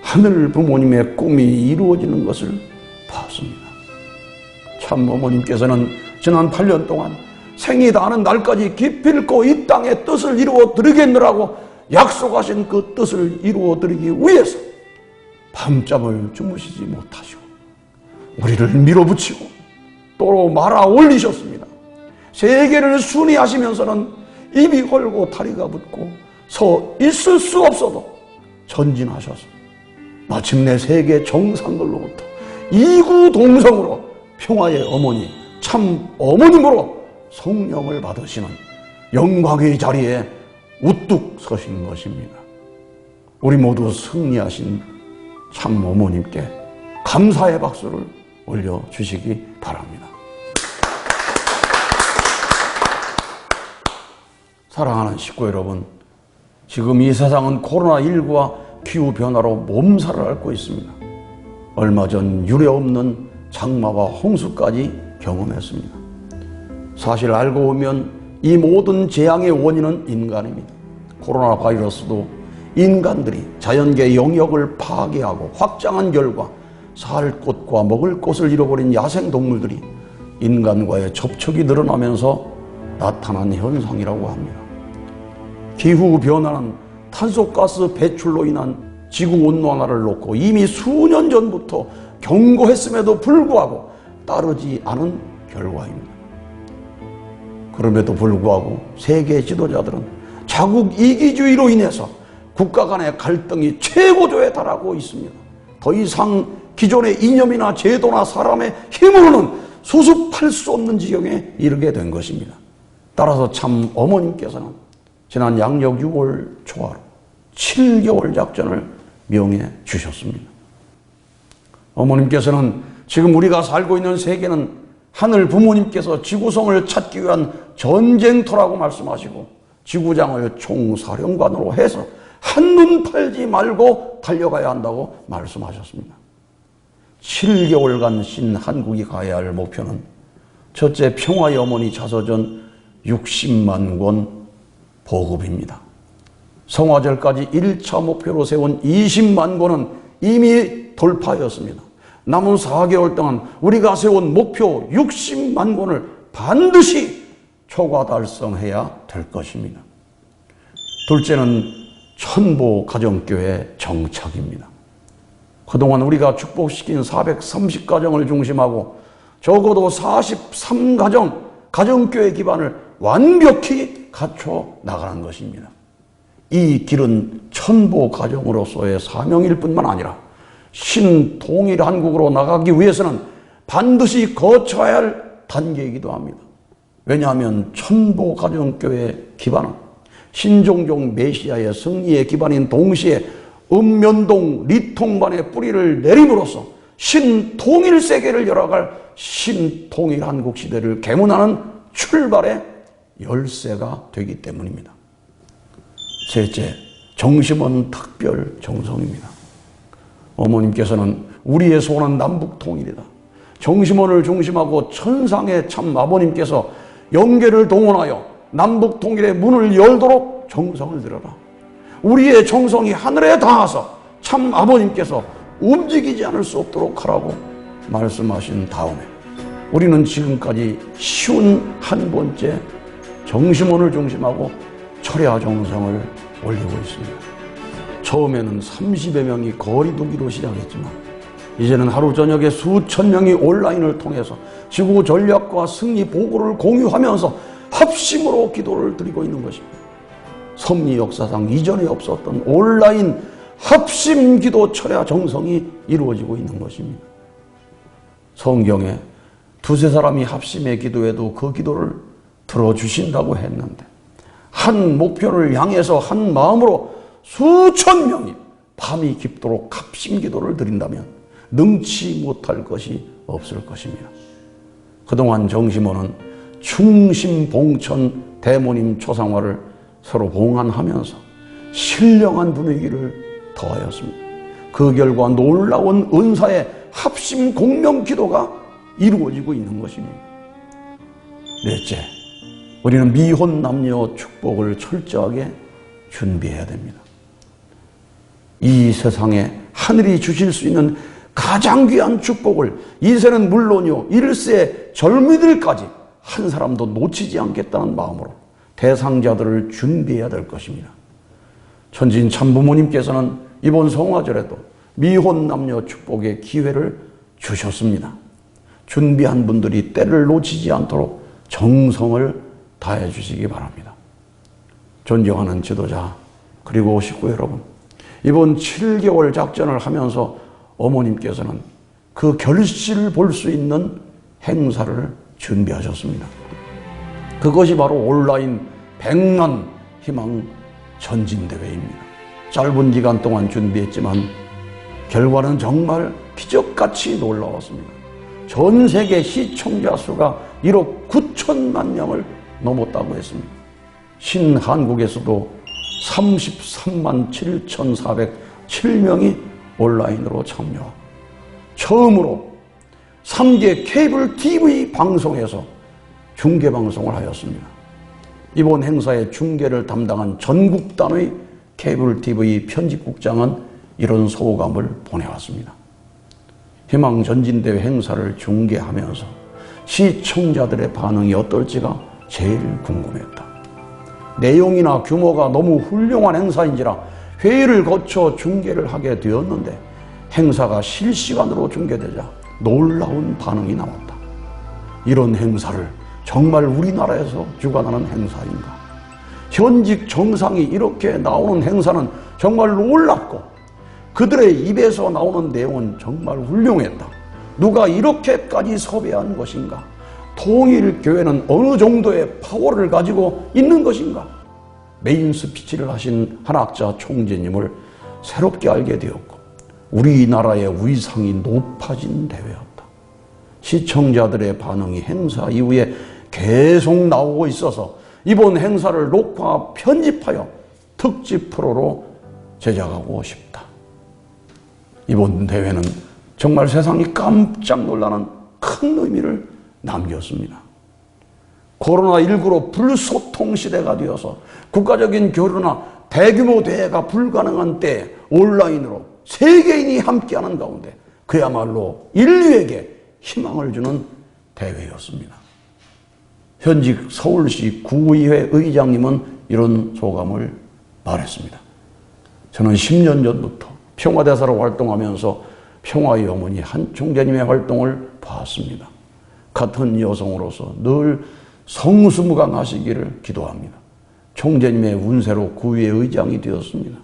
S8: 하늘 부모님의 꿈이 이루어지는 것을 봤습니다. 참 어머님께서는 지난 8년 동안 생이 다하는 날까지 기필코 이 땅의 뜻을 이루어 드리겠느라고 약속하신 그 뜻을 이루어 드리기 위해서 밤잠을 주무시지 못하시고 우리를 밀어붙이고 또 말아 올리셨습니다. 세계를 순회하시면서는 입이 헐고 다리가 붓고 서 있을 수 없어도 전진하셔서 마침내 세계 정상들로부터 이구동성으로 평화의 어머니 참 어머님으로 성령을 받으시는 영광의 자리에 우뚝 서신 것입니다. 우리 모두 승리하신 참 어머님께 감사의 박수를 올려주시기 바랍니다. 사랑하는 식구 여러분, 지금 이 세상은 코로나19와 기후변화로 몸살을 앓고 있습니다. 얼마 전 유례없는 장마와 홍수까지 경험했습니다. 사실 알고 보면 이 모든 재앙의 원인은 인간입니다. 코로나 바이러스도 인간들이 자연계 영역을 파괴하고 확장한 결과 살 곳과 먹을 곳을 잃어버린 야생동물들이 인간과의 접촉이 늘어나면서 나타난 현상이라고 합니다. 기후변화는 탄소가스 배출로 인한 지구온난화를 놓고 이미 수년 전부터 경고했음에도 불구하고 따르지 않은 결과입니다. 그럼에도 불구하고 세계 지도자들은 자국 이기주의로 인해서 국가 간의 갈등이 최고조에 달하고 있습니다. 더 이상 기존의 이념이나 제도나 사람의 힘으로는 수습할 수 없는 지경에 이르게 된 것입니다. 따라서 참 어머님께서는 지난 양력 6월 초하루 7개월 작전을 명해 주셨습니다. 어머님께서는 지금 우리가 살고 있는 세계는 하늘 부모님께서 지구성을 찾기 위한 전쟁터라고 말씀하시고 지구장을 총사령관으로 해서 한눈 팔지 말고 달려가야 한다고 말씀하셨습니다. 7개월간 신 한국이 가야 할 목표는 첫째 평화의 어머니 자서전 60만 권 보급입니다. 성화절까지 1차 목표로 세운 20만 권은 이미 돌파하였습니다. 남은 4개월 동안 우리가 세운 목표 60만 권을 반드시 초과 달성해야 될 것입니다. 둘째는 천보 가정교회 정착입니다. 그동안 우리가 축복시킨 430가정을 중심하고 적어도 43가정, 가정교회 기반을 완벽히 갖춰 나가는 것입니다. 이 길은 천보 가정으로서의 사명일 뿐만 아니라 신통일 한국으로 나가기 위해서는 반드시 거쳐야 할 단계이기도 합니다. 왜냐하면 천보 가정교회 기반은 신종종 메시아의 승리의 기반인 동시에 읍면동 리통반의 뿌리를 내림으로써 신통일 세계를 열어갈 신통일 한국 시대를 개문하는 출발의 열쇠가 되기 때문입니다. 셋째, 정심원 특별 정성입니다. 어머님께서는 우리의 소원은 남북 통일이다. 정심원을 중심하고 천상의 참 아버님께서 영계를 동원하여 남북 통일의 문을 열도록 정성을 들여라. 우리의 정성이 하늘에 닿아서 참 아버님께서 움직이지 않을 수 없도록 하라고 말씀하신 다음에 우리는 지금까지 쉬운 한 번째 정심원을 중심하고 철야 정성을 올리고 있습니다. 처음에는 30여 명이 거리두기로 시작했지만 이제는 하루 저녁에 수천 명이 온라인을 통해서 지구 전략과 승리 보고를 공유하면서 합심으로 기도를 드리고 있는 것입니다. 섭리 역사상 이전에 없었던 온라인 합심 기도 철야 정성이 이루어지고 있는 것입니다. 성경에 두세 사람이 합심해 기도해도 그 기도를 들어주신다고 했는데 한 목표를 향해서 한 마음으로 수천 명이 밤이 깊도록 합심 기도를 드린다면 능치 못할 것이 없을 것입니다. 그동안 정심원은 충심봉천 대모님 초상화를 서로 봉안하면서 신령한 분위기를 더하였습니다. 그 결과 놀라운 은사의 합심 공명 기도가 이루어지고 있는 것입니다. 넷째, 우리는 미혼 남녀 축복을 철저하게 준비해야 됩니다. 이 세상에 하늘이 주실 수 있는 가장 귀한 축복을 이세는 물론이요 일세 젊은이들까지 한 사람도 놓치지 않겠다는 마음으로 대상자들을 준비해야 될 것입니다. 천진 참부모님께서는 이번 성화절에도 미혼 남녀 축복의 기회를 주셨습니다. 준비한 분들이 때를 놓치지 않도록 정성을 다해 주시기 바랍니다. 존경하는 지도자 그리고 식구 여러분, 이번 7개월 작전을 하면서 어머님께서는 그 결실을 볼 수 있는 행사를 준비하셨습니다. 그것이 바로 온라인 백만 희망 전진대회입니다. 짧은 기간 동안 준비했지만 결과는 정말 기적같이 놀라웠습니다. 전 세계 시청자 수가 1억 9천만 명을 넘었다고 했습니다. 신한국에서도 33만 7,407명이 온라인으로 참여하고 처음으로 3개 케이블 TV 방송에서 중계방송을 하였습니다. 이번 행사의 중계를 담당한 전국단의 케이블 TV 편집국장은 이런 소감을 보내왔습니다. 희망전진대회 행사를 중계하면서 시청자들의 반응이 어떨지가 제일 궁금했다. 내용이나 규모가 너무 훌륭한 행사인지라 회의를 거쳐 중계를 하게 되었는데 행사가 실시간으로 중계되자 놀라운 반응이 나왔다. 이런 행사를 정말 우리나라에서 주관하는 행사인가? 현직 정상이 이렇게 나오는 행사는 정말 놀랍고 그들의 입에서 나오는 내용은 정말 훌륭했다. 누가 이렇게까지 섭외한 것인가? 통일교회는 어느 정도의 파워를 가지고 있는 것인가? 메인 스피치를 하신 한학자 총재님을 새롭게 알게 되었고 우리나라의 위상이 높아진 대회였다. 시청자들의 반응이 행사 이후에 계속 나오고 있어서 이번 행사를 녹화 편집하여 특집 프로로 제작하고 싶다. 이번 대회는 정말 세상이 깜짝 놀라는 큰 의미를 남겼습니다. 코로나19로 불소통 시대가 되어서 국가적인 교류나 대규모 대회가 불가능한 때에 온라인으로 세계인이 함께하는 가운데 그야말로 인류에게 희망을 주는 대회였습니다. 현직 서울시 구의회 의장님은 이런 소감을 말했습니다. 저는 10년 전부터 평화대사로 활동하면서 평화의 어머니 한 총재님의 활동을 봤습니다. 같은 여성으로서 늘 성수무강하시기를 기도합니다. 총재님의 운세로 구의회 의장이 되었습니다.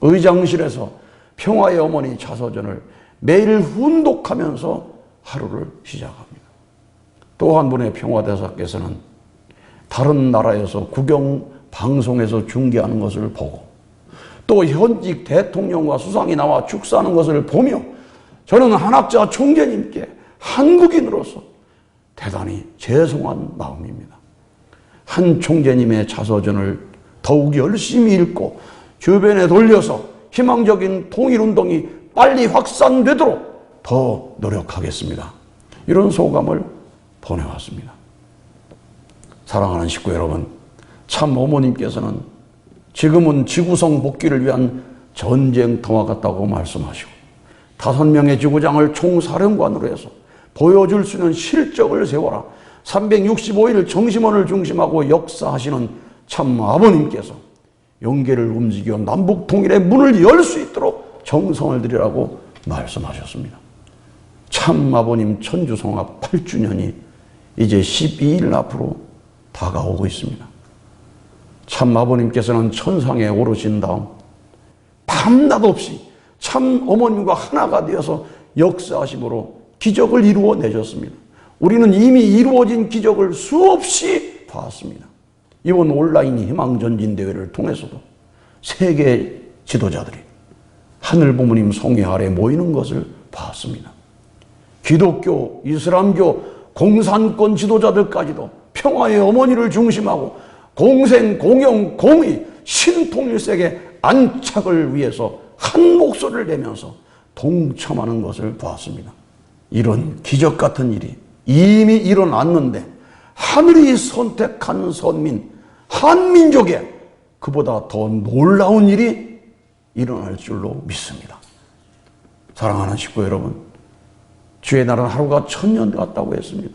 S8: 의장실에서 평화의 어머니 자서전을 매일 훈독하면서 하루를 시작합니다. 또 한 분의 평화대사께서는 다른 나라에서 국영 방송에서 중계하는 것을 보고 또 현직 대통령과 수상이 나와 축사하는 것을 보며 저는 한학자 총재님께 한국인으로서 대단히 죄송한 마음입니다. 한 총재님의 자서전을 더욱 열심히 읽고 주변에 돌려서 희망적인 통일운동이 빨리 확산되도록 더 노력하겠습니다. 이런 소감을 보내왔습니다. 사랑하는 식구 여러분, 참 어머님께서는 지금은 지구성 복귀를 위한 전쟁터와 같다고 말씀하시고 5명의 지구장을 총사령관으로 해서 보여줄 수 있는 실적을 세워라. 365일 정심원을 중심하고 역사하시는 참 아버님께서 영계를 움직여 남북 통일의 문을 열 수 있도록 정성을 들이라고 말씀하셨습니다. 참 아버님 천주성합 8주년이 이제 12일 앞으로 다가오고 있습니다. 참 아버님께서는 천상에 오르신 다음 밤낮 없이 참 어머님과 하나가 되어서 역사하심으로 기적을 이루어내셨습니다. 우리는 이미 이루어진 기적을 수없이 봤습니다. 이번 온라인 희망전진대회를 통해서도 세계 지도자들이 하늘부모님 성회 아래 모이는 것을 봤습니다. 기독교, 이슬람교, 공산권 지도자들까지도 평화의 어머니를 중심하고 공생, 공영, 공의, 신통일세계 안착을 위해서 한 목소리를 내면서 동참하는 것을 보았습니다. 이런 기적 같은 일이 이미 일어났는데 하늘이 선택한 선민, 한민족에 그보다 더 놀라운 일이 일어날 줄로 믿습니다. 사랑하는 식구 여러분, 주의 날은 하루가 1000년 같다고 했습니다.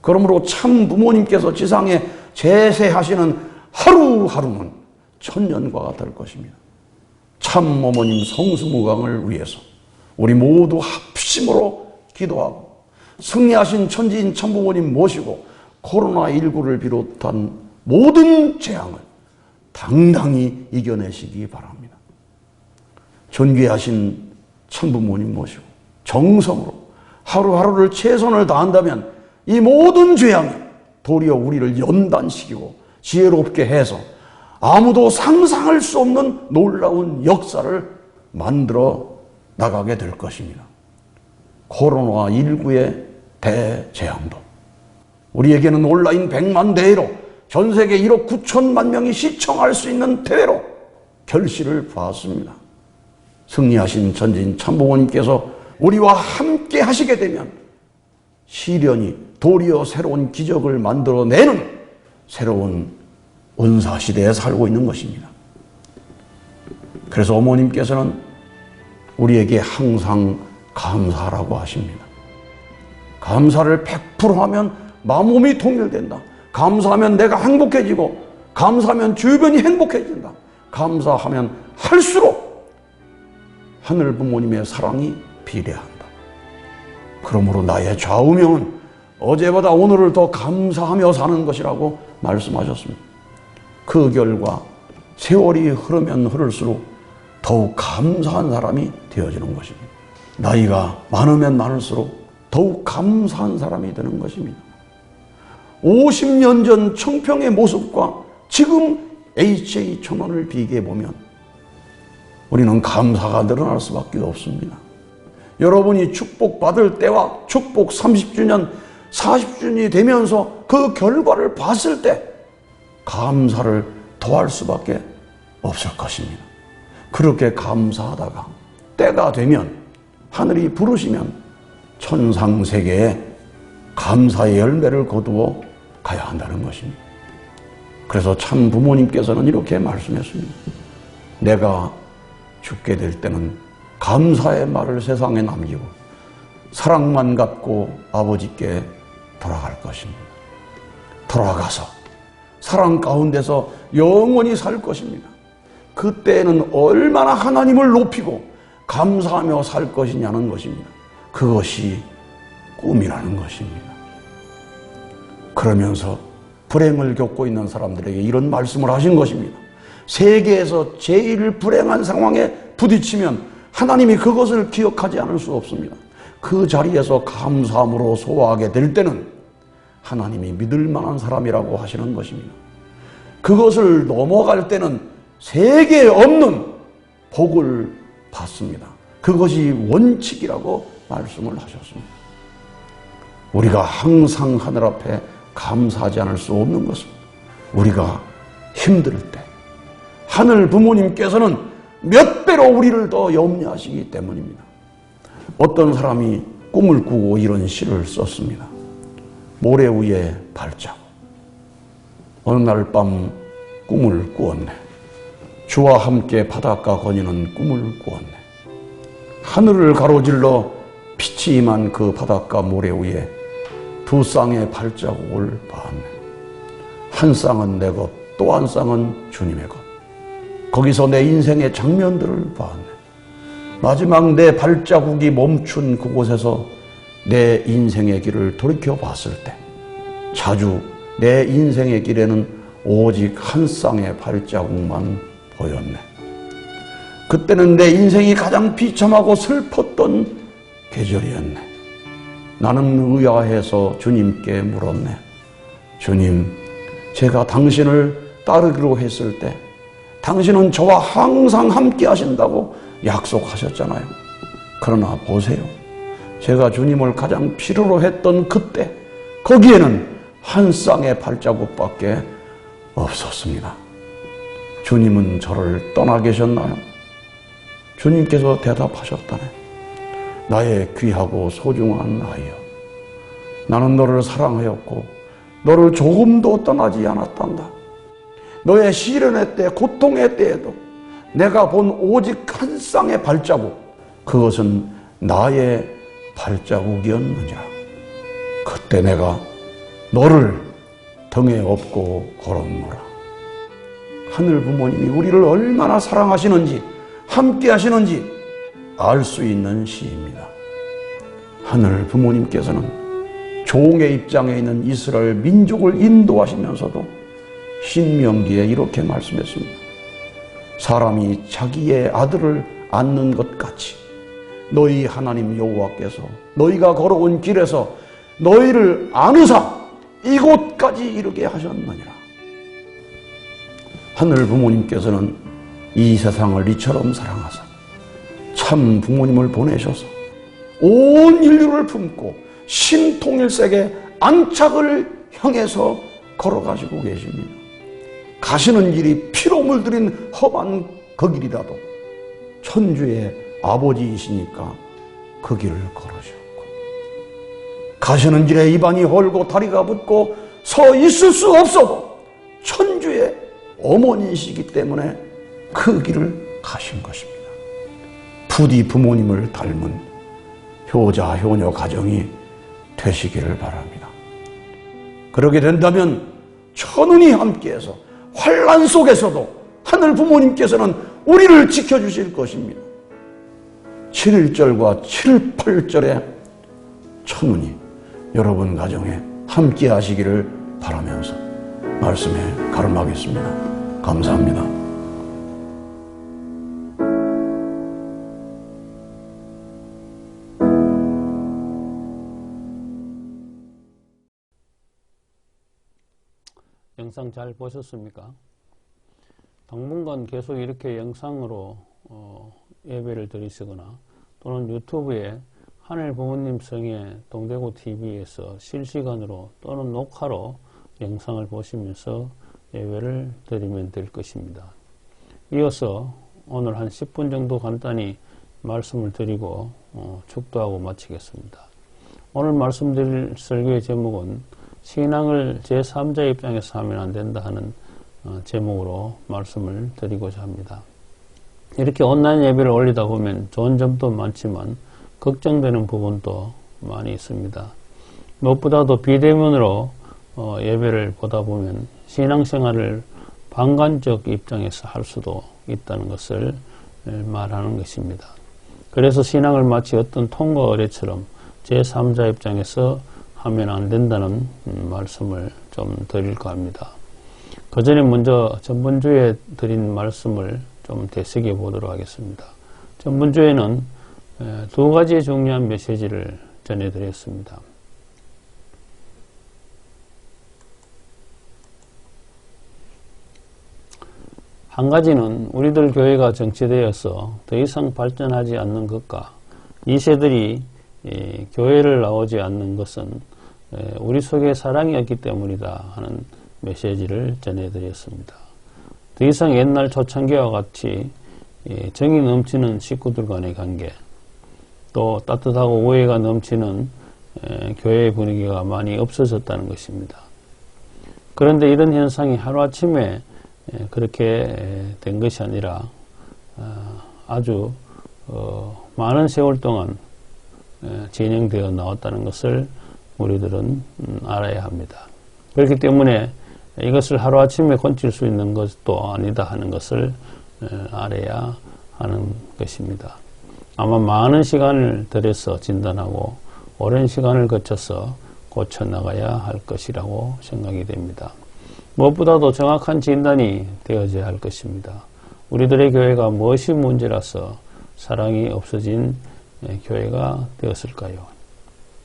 S8: 그러므로 참 부모님께서 지상에 제세하시는 하루하루는 1000년과가 될 것입니다. 참 어머님 성수무강을 위해서 우리 모두 합심으로 기도하고 승리하신 천지인 참부모님 모시고 코로나19를 비롯한 모든 재앙을 당당히 이겨내시기 바랍니다. 존귀하신 참부모님 모시고 정성으로 하루하루를 최선을 다한다면 이 모든 재앙이 도리어 우리를 연단시키고 지혜롭게 해서 아무도 상상할 수 없는 놀라운 역사를 만들어 나가게 될 것입니다. 코로나19의 대재앙도 우리에게는 온라인 100만 대회로 전 세계 1억 9천만 명이 시청할 수 있는 대회로 결실을 보았습니다. 승리하신 전진 참부모님께서 우리와 함께 하시게 되면 시련이 도리어 새로운 기적을 만들어내는 새로운 은사시대에 살고 있는 것입니다. 그래서 어머님께서는 우리에게 항상 감사하라고 하십니다. 감사를 100% 하면 마음이 통일된다. 감사하면 내가 행복해지고 감사하면 주변이 행복해진다. 감사하면 할수록 하늘 부모님의 사랑이 비례한다. 그러므로 나의 좌우명은 어제보다 오늘을 더 감사하며 사는 것이라고 말씀하셨습니다. 그 결과 세월이 흐르면 흐를수록 더욱 감사한 사람이 되어지는 것입니다. 나이가 많으면 많을수록 더욱 감사한 사람이 되는 것입니다. 50년 전 청평의 모습과 지금 HA천원을 비교해 보면 우리는 감사가 늘어날 수밖에 없습니다. 여러분이 축복받을 때와 축복 30주년, 40주년이 되면서 그 결과를 봤을 때 감사를 더할 수밖에 없을 것입니다. 그렇게 감사하다가 때가 되면 하늘이 부르시면 천상세계에 감사의 열매를 거두어 가야 한다는 것입니다. 그래서 참 부모님께서는 이렇게 말씀했습니다. 내가 죽게 될 때는 감사의 말을 세상에 남기고 사랑만 갖고 아버지께 돌아갈 것입니다. 돌아가서 사랑 가운데서 영원히 살 것입니다. 그때는 얼마나 하나님을 높이고 감사하며 살 것이냐는 것입니다. 그것이 꿈이라는 것입니다. 그러면서 불행을 겪고 있는 사람들에게 이런 말씀을 하신 것입니다. 세계에서 제일 불행한 상황에 부딪히면 하나님이 그것을 기억하지 않을 수 없습니다. 그 자리에서 감사함으로 소화하게 될 때는 하나님이 믿을 만한 사람이라고 하시는 것입니다. 그것을 넘어갈 때는 세계에 없는 복을 받습니다. 그것이 원칙이라고 말씀을 하셨습니다. 우리가 항상 하늘 앞에 감사하지 않을 수 없는 것은 우리가 힘들 때 하늘 부모님께서는 몇 배로 우리를 더 염려하시기 때문입니다. 어떤 사람이 꿈을 꾸고 이런 시를 썼습니다. 모래 위에 발자국. 어느 날 밤 꿈을 꾸었네. 주와 함께 바닷가 거니는 꿈을 꾸었네. 하늘을 가로질러 빛이 임한 그 바닷가 모래 위에 두 쌍의 발자국을 봤네. 한 쌍은 내 것, 또 한 쌍은 주님의 것. 거기서 내 인생의 장면들을 봤네. 마지막 내 발자국이 멈춘 그곳에서 내 인생의 길을 돌이켜 봤을 때 자주 내 인생의 길에는 오직 한 쌍의 발자국만 보였네. 그때는 내 인생이 가장 비참하고 슬펐던 계절이었네. 나는 의아해서 주님께 물었네. 주님, 제가 당신을 따르기로 했을 때 당신은 저와 항상 함께 하신다고 약속하셨잖아요. 그러나 보세요. 제가 주님을 가장 필요로 했던 그때 거기에는 한 쌍의 발자국밖에 없었습니다. 주님은 저를 떠나 계셨나요? 주님께서 대답하셨다네. 나의 귀하고 소중한 아이여, 나는 너를 사랑하였고 너를 조금도 떠나지 않았단다. 너의 시련의 때, 고통의 때에도 내가 본 오직 한 쌍의 발자국, 그것은 나의 발자국이었느니라. 그때 내가 너를 등에 업고 걸었노라. 하늘 부모님이 우리를 얼마나 사랑하시는지, 함께 하시는지 알 수 있는 시입니다. 하늘 부모님께서는 종의 입장에 있는 이스라엘 민족을 인도하시면서도 신명기에 이렇게 말씀했습니다. 사람이 자기의 아들을 안는 것 같이 너희 하나님 여호와께서 너희가 걸어온 길에서 너희를 안으사 이곳까지 이르게 하셨느니라. 하늘 부모님께서는 이 세상을 이처럼 사랑하사 참 부모님을 보내셔서 온 인류를 품고 신통일색의 안착을 향해서 걸어가시고 계십니다. 가시는 길이 피로 물들인 험한 그 길이라도 천주의 아버지이시니까 그 길을 걸으셨고, 가시는 길에 입안이 헐고 다리가 붓고 서 있을 수 없어도 천주의 어머니이시기 때문에 그 길을 가신 것입니다. 부디 부모님을 닮은 효자 효녀 가정이 되시기를 바랍니다. 그렇게 된다면 천운이 함께해서 환난 속에서도 하늘 부모님께서는 우리를 지켜주실 것입니다. 7.1절과 7.8절의 천운이 여러분 가정에 함께 하시기를 바라면서 말씀에 가름하겠습니다. 감사합니다.
S1: 영상 잘 보셨습니까? 당분간 계속 이렇게 영상으로 예배를 드리시거나 또는 유튜브에 하늘 부모님 성의 동대구 TV에서 실시간으로 또는 녹화로 영상을 보시면서 예배를 드리면 될 것입니다. 이어서 오늘 한 10분 정도 간단히 말씀을 드리고 축도하고 마치겠습니다. 오늘 말씀드릴 설교의 제목은 신앙을 제3자 입장에서 하면 안 된다 하는 제목으로 말씀을 드리고자 합니다. 이렇게 온라인 예배를 올리다 보면 좋은 점도 많지만 걱정되는 부분도 많이 있습니다. 무엇보다도 비대면으로 예배를 보다 보면 신앙생활을 방관적 입장에서 할 수도 있다는 것을 말하는 것입니다. 그래서 신앙을 마치 어떤 통과 의례처럼 제3자 입장에서 하면 안 된다는 말씀을 좀 드릴까 합니다. 그 전에 먼저 전번주에 드린 말씀을 좀 되새겨 보도록 하겠습니다. 전번주에는 두 가지 중요한 메시지를 전해드렸습니다. 한 가지는 우리들 교회가 정체되어서 더 이상 발전하지 않는 것과 이 세들이 교회를 나오지 않는 것은 우리 속에 사랑이 없기 때문이다 하는 메시지를 전해드렸습니다. 더 이상 옛날 초창기와 같이 정이 넘치는 식구들 간의 관계, 또 따뜻하고 우애가 넘치는 교회의 분위기가 많이 없어졌다는 것입니다. 그런데 이런 현상이 하루아침에 그렇게 된 것이 아니라 아주 많은 세월 동안 진행되어 나왔다는 것을 우리들은 알아야 합니다. 그렇기 때문에 이것을 하루아침에 고칠 수 있는 것도 아니다 하는 것을 알아야 하는 것입니다. 아마 많은 시간을 들여서 진단하고 오랜 시간을 거쳐서 고쳐나가야 할 것이라고 생각이 됩니다. 무엇보다도 정확한 진단이 되어져야 할 것입니다. 우리들의 교회가 무엇이 문제라서 사랑이 없어진 교회가 되었을까요?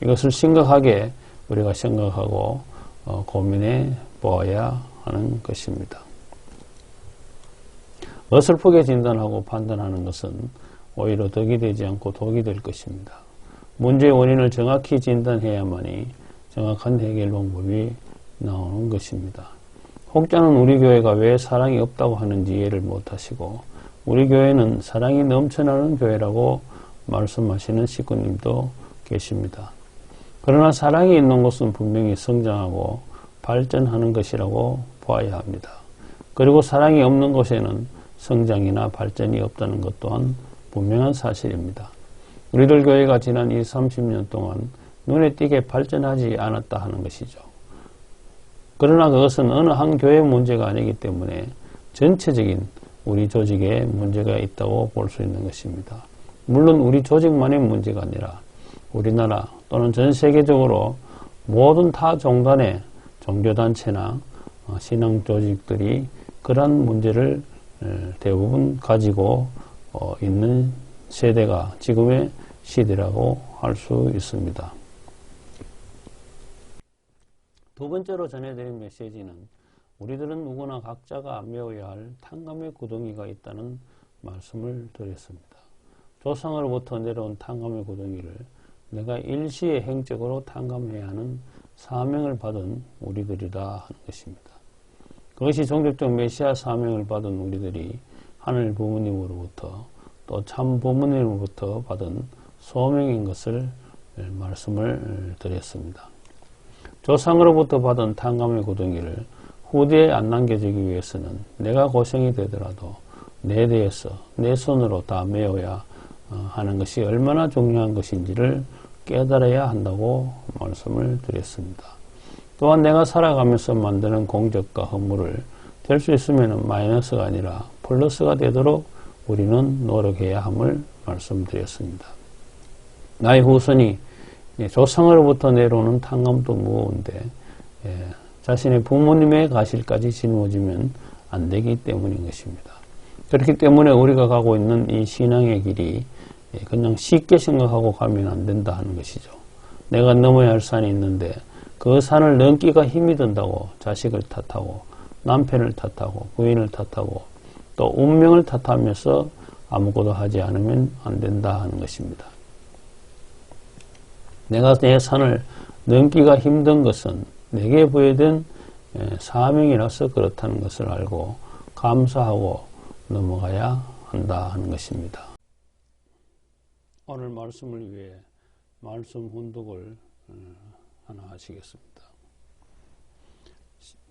S1: 이것을 심각하게 우리가 생각하고 고민해 보아야 하는 것입니다. 어설프게 진단하고 판단하는 것은 오히려 덕이 되지 않고 독이 될 것입니다. 문제의 원인을 정확히 진단해야만이 정확한 해결 방법이 나오는 것입니다. 혹자는 우리 교회가 왜 사랑이 없다고 하는지 이해를 못하시고 우리 교회는 사랑이 넘쳐나는 교회라고 말씀하시는 식구님도 계십니다. 그러나 사랑이 있는 곳은 분명히 성장하고 발전하는 것이라고 보아야 합니다. 그리고 사랑이 없는 곳에는 성장이나 발전이 없다는 것 또한 분명한 사실입니다. 우리들 교회가 지난 20, 30년 동안 눈에 띄게 발전하지 않았다 하는 것이죠. 그러나 그것은 어느 한 교회의 문제가 아니기 때문에 전체적인 우리 조직에 문제가 있다고 볼 수 있는 것입니다. 물론 우리 조직만의 문제가 아니라 우리나라 또는 전 세계적으로 모든 타 종단의 종교단체나 신앙 조직들이 그러한 문제를 대부분 가지고 있는 세대가 지금의 시대라고 할 수 있습니다. 두 번째로 전해드린 메시지는 우리들은 누구나 각자가 메워야 할 탕감의 구덩이가 있다는 말씀을 드렸습니다. 조상으로부터 내려온 탕감의 구덩이를 내가 일시에 행적으로 탕감해야 하는 사명을 받은 우리들이다 하는 것입니다. 그것이 종족적 메시아 사명을 받은 우리들이 하늘 부모님으로부터 또 참 부모님으로부터 받은 소명인 것을 말씀을 드렸습니다. 조상으로부터 받은 탕감의 구덩이를 후대에 안 남겨주기 위해서는 내가 고생이 되더라도 내 대에서 내 손으로 다 메워야 하는 것이 얼마나 중요한 것인지를 깨달아야 한다고 말씀을 드렸습니다. 또한 내가 살아가면서 만드는 공적과 허물을 될 수 있으면 마이너스가 아니라 플러스가 되도록 우리는 노력해야 함을 말씀드렸습니다. 나의 후손이 조상으로부터 내려오는 탕감도 무거운데 자신의 부모님의 가실까지 짊어지면 안 되기 때문인 것입니다. 그렇기 때문에 우리가 가고 있는 이 신앙의 길이 그냥 쉽게 생각하고 가면 안 된다 하는 것이죠. 내가 넘어야 할 산이 있는데 그 산을 넘기가 힘이 든다고 자식을 탓하고 남편을 탓하고 부인을 탓하고 또 운명을 탓하면서 아무것도 하지 않으면 안 된다 하는 것입니다. 내가 내 산을 넘기가 힘든 것은 내게 부여된 사명이라서 그렇다는 것을 알고 감사하고 넘어가야 한다 하는 것입니다. 오늘 말씀을 위해 말씀 훈독을 하나 하시겠습니다.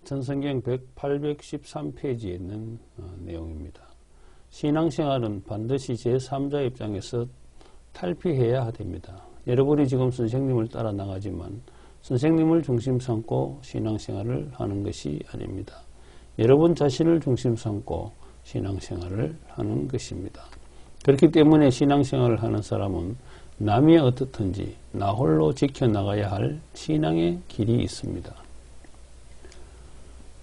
S1: 전성경 813페이지에 있는 내용입니다. 신앙생활은 반드시 제3자 입장에서 탈피해야 됩니다. 여러분이 지금 선생님을 따라 나가지만 선생님을 중심 삼고 신앙생활을 하는 것이 아닙니다. 여러분 자신을 중심 삼고 신앙생활을 하는 것입니다. 그렇기 때문에 신앙생활을 하는 사람은 남이 어떻든지 나 홀로 지켜나가야 할 신앙의 길이 있습니다.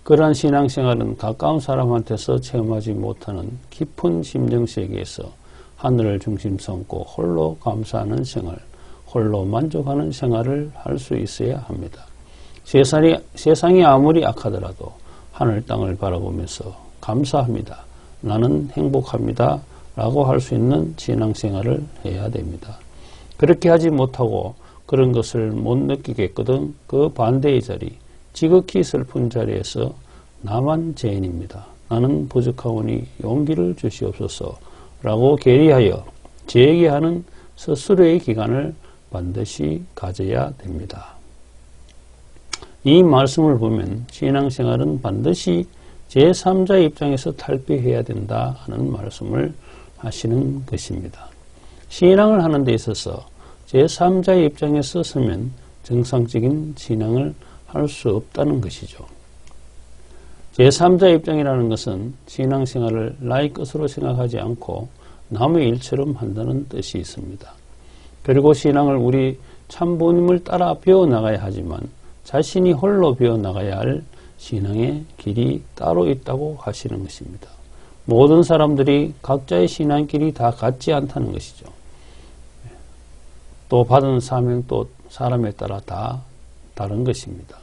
S1: 그러한 신앙생활은 가까운 사람한테서 체험하지 못하는 깊은 심정세계에서 하늘을 중심 삼고 홀로 감사하는 생활, 홀로 만족하는 생활을 할 수 있어야 합니다. 세상이 아무리 악하더라도 하늘 땅을 바라보면서 감사합니다. 나는 행복합니다. 라고 할 수 있는 신앙생활을 해야 됩니다. 그렇게 하지 못하고 그런 것을 못 느끼겠거든 그 반대의 자리, 지극히 슬픈 자리에서 나만 죄인입니다. 나는 부족하오니 용기를 주시옵소서 라고 계리하여 재개하는 스스로의 기간을 반드시 가져야 됩니다. 이 말씀을 보면 신앙생활은 반드시 제3자 입장에서 탈피해야 된다 하는 말씀을 하시는 것입니다. 신앙을 하는 데 있어서 제3자의 입장에서 서면 정상적인 신앙을 할 수 없다는 것이죠. 제3자 입장이라는 것은 신앙생활을 나의 것으로 생각하지 않고 남의 일처럼 한다는 뜻이 있습니다. 그리고 신앙을 우리 참부모님을 따라 배워나가야 하지만 자신이 홀로 배워나가야 할 신앙의 길이 따로 있다고 하시는 것입니다. 모든 사람들이 각자의 신앙길이 다 같지 않다는 것이죠. 또 받은 사명도 사람에 따라 다 다른 것입니다.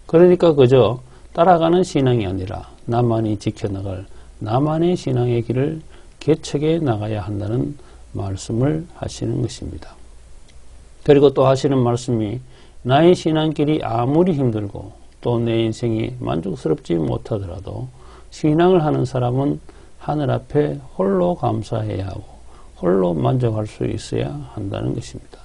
S1: 그러니까 그저 따라가는 신앙이 아니라 나만이 지켜나갈 나만의 신앙의 길을 개척해 나가야 한다는 말씀을 하시는 것입니다. 그리고 또 하시는 말씀이 나의 신앙길이 아무리 힘들고 또 내 인생이 만족스럽지 못하더라도 신앙을 하는 사람은 하늘 앞에 홀로 감사해야 하고 홀로 만족할 수 있어야 한다는 것입니다.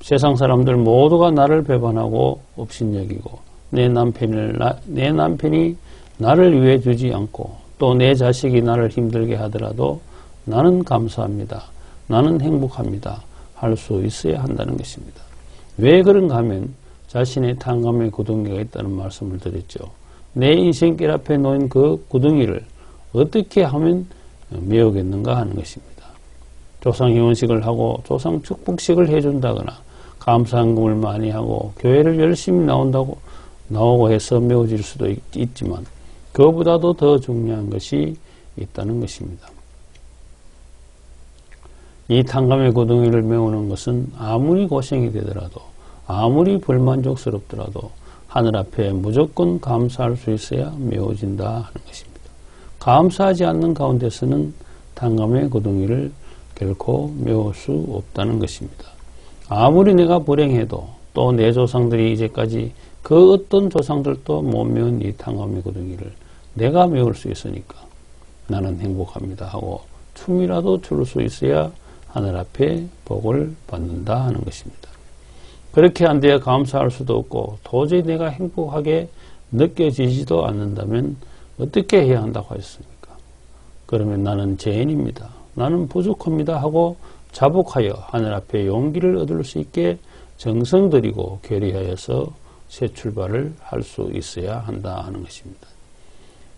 S1: 세상 사람들 모두가 나를 배반하고 업신여기고 내 남편이 나를 위해 주지 않고 또 내 자식이 나를 힘들게 하더라도 나는 감사합니다. 나는 행복합니다. 할 수 있어야 한다는 것입니다. 왜 그런가 하면 자신의 탕감의 구덩이가 있다는 말씀을 드렸죠. 내 인생길 앞에 놓인 그 구덩이를 어떻게 하면 메우겠는가 하는 것입니다. 조상 희원식을 하고 조상 축복식을 해준다거나 감사한금을 많이 하고 교회를 열심히 나오고 해서 메워질 수도 있지만 그보다도 더 중요한 것이 있다는 것입니다. 이 탕감의 구덩이를 메우는 것은 아무리 고생이 되더라도 아무리 불만족스럽더라도 하늘 앞에 무조건 감사할 수 있어야 메워진다 하는 것입니다. 감사하지 않는 가운데서는 탕감의 구덩이를 결코 메울 수 없다는 것입니다. 아무리 내가 불행해도 또 내 조상들이 이제까지 그 어떤 조상들도 못 메운 이 탕감의 구덩이를 내가 메울 수 있으니까 나는 행복합니다 하고 춤이라도 출 수 있어야 하늘 앞에 복을 받는다 하는 것입니다. 그렇게 안 돼야 감사할 수도 없고 도저히 내가 행복하게 느껴지지도 않는다면 어떻게 해야 한다고 하셨습니까? 그러면 나는 죄인입니다. 나는 부족합니다 하고 자복하여 하늘 앞에 용기를 얻을 수 있게 정성 들이고 결의하여서 새 출발을 할 수 있어야 한다 하는 것입니다.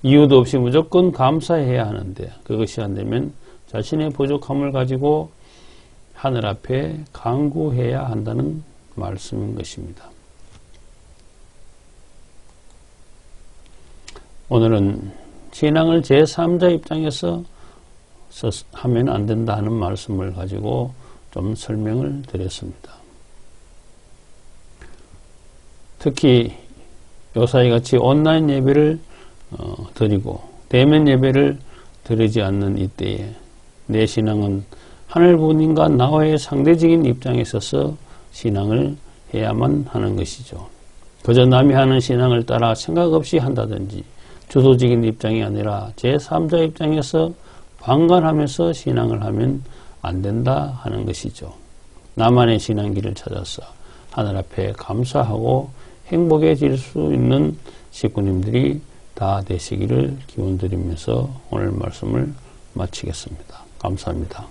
S1: 이유도 없이 무조건 감사해야 하는데 그것이 안 되면 자신의 부족함을 가지고 하늘 앞에 간구해야 한다는 말씀인 것입니다. 오늘은 신앙을 제3자 입장에서 하면 안 된다 하는 말씀을 가지고 좀 설명을 드렸습니다. 특히 요사이 같이 온라인 예배를 드리고 대면 예배를 드리지 않는 이때에 내 신앙은 하늘 부모님과 나와의 상대적인 입장에 있어서 신앙을 해야만 하는 것이죠. 그저 남이 하는 신앙을 따라 생각 없이 한다든지 주도적인 입장이 아니라 제3자 입장에서 방관하면서 신앙을 하면 안 된다 하는 것이죠. 나만의 신앙길을 찾아서 하늘 앞에 감사하고 행복해질 수 있는 식구님들이 다 되시기를 기원드리면서 오늘 말씀을 마치겠습니다. 감사합니다.